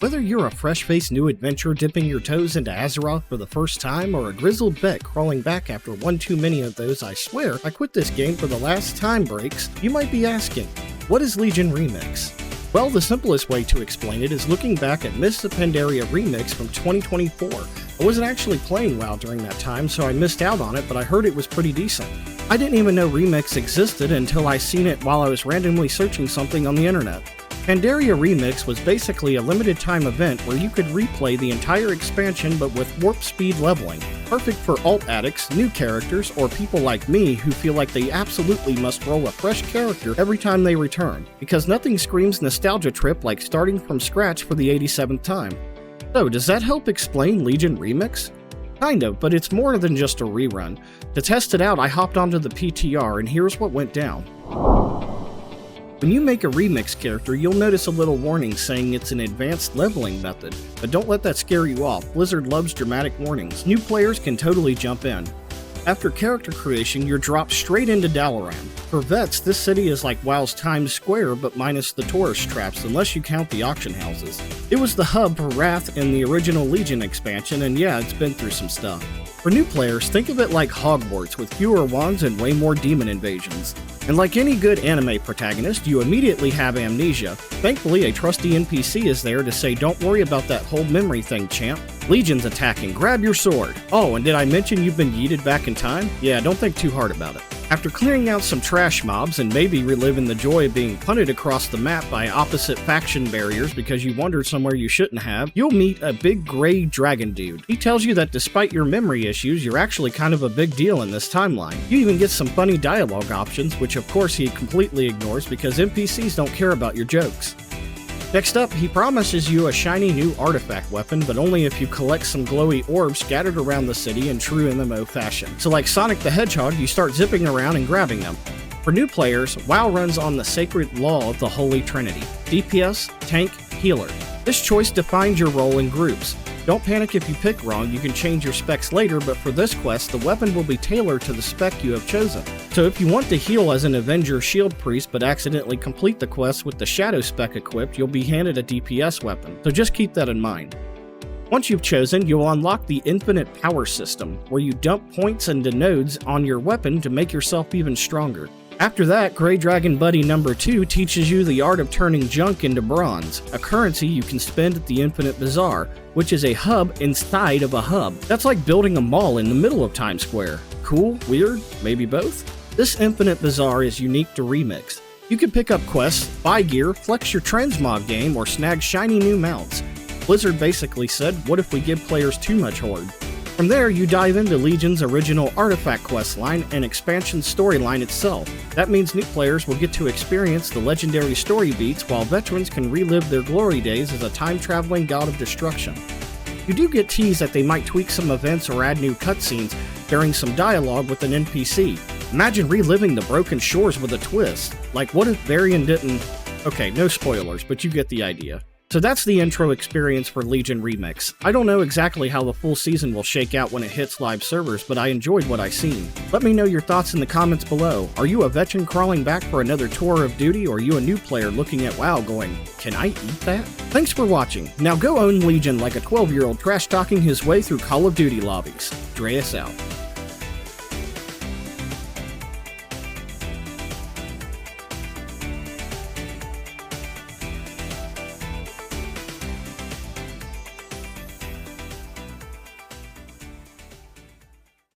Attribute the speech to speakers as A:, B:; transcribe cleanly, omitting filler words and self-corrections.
A: Whether you're a fresh-faced new adventurer dipping your toes into Azeroth for the first time, or a grizzled vet crawling back after one too many of those "I swear I quit this game for the last time" breaks, you might be asking, what is Legion Remix? Well, the simplest way to explain it is looking back at Mists of Pandaria Remix from 2024. I wasn't actually playing WoW during that time, so I missed out on it, but I heard it was pretty decent. I didn't even know Remix existed until I seen it while I was randomly searching something on the internet. Pandaria Remix was basically a limited time event where you could replay the entire expansion but with warp speed leveling. Perfect for alt addicts, new characters, or people like me who feel like they absolutely must roll a fresh character every time they return, because nothing screams nostalgia trip like starting from scratch for the 87th time. So, does that help explain Legion Remix? Kind of, but it's more than just a rerun. To test it out, I hopped onto the PTR, and here's what went down. When you make a remix character, you'll notice a little warning saying it's an advanced leveling method, but don't let that scare you off. Blizzard loves dramatic warnings. New players can totally jump in. After character creation, you're dropped straight into Dalaran. For vets, this city is like WoW's Times Square, but minus the tourist traps, unless you count the auction houses. It was the hub for Wrath in the original Legion expansion, and yeah, it's been through some stuff. For new players, think of it like Hogwarts, with fewer wands and way more demon invasions. And like any good anime protagonist, you immediately have amnesia. Thankfully, a trusty NPC is there to say, "Don't worry about that whole memory thing, champ. Legion's attacking, grab your sword." Oh, and did I mention you've been yeeted back in time? Yeah, don't think too hard about it. After clearing out some trash mobs and maybe reliving the joy of being punted across the map by opposite faction barriers because you wandered somewhere you shouldn't have, you'll meet a big gray dragon dude. He tells you that despite your memory issues, you're actually kind of a big deal in this timeline. You even get some funny dialogue options, which of course he completely ignores because NPCs don't care about your jokes. Next up, he promises you a shiny new artifact weapon, but only if you collect some glowy orbs scattered around the city in true MMO fashion. So like Sonic the Hedgehog, you start zipping around and grabbing them. For new players, WoW runs on the sacred law of the Holy Trinity: DPS, tank, healer. This choice defines your role in groups. Don't panic if you pick wrong, you can change your specs later, but for this quest, the weapon will be tailored to the spec you have chosen. So if you want to heal as an Avenger Shield Priest but accidentally complete the quest with the Shadow spec equipped, you'll be handed a DPS weapon, so just keep that in mind. Once you've chosen, you'll unlock the Infinite Power System, where you dump points into nodes on your weapon to make yourself even stronger. After that, Grey Dragon Buddy number 2 teaches you the art of turning junk into bronze, a currency you can spend at the Infinite Bazaar, which is a hub inside of a hub. That's like building a mall in the middle of Times Square. Cool? Weird? Maybe both? This Infinite Bazaar is unique to Remix. You can pick up quests, buy gear, flex your transmog game, or snag shiny new mounts. Blizzard basically said, what if we give players too much Horde? From there, you dive into Legion's original artifact questline and expansion storyline itself. That means new players will get to experience the legendary story beats, while veterans can relive their glory days as a time-traveling god of destruction. You do get teased that they might tweak some events or add new cutscenes during some dialogue with an NPC. Imagine reliving the Broken Shores with a twist. Like, what if Varian didn't... Okay, no spoilers, but you get the idea. So that's the intro experience for Legion Remix. I don't know exactly how the full season will shake out when it hits live servers, but I enjoyed what I seen. Let me know your thoughts in the comments below. Are you a veteran crawling back for another tour of duty, or are you a new player looking at WoW going, "Can I eat that?" Thanks for watching. Now go own Legion like a 12-year-old trash-talking his way through Call of Duty lobbies. Dreas out.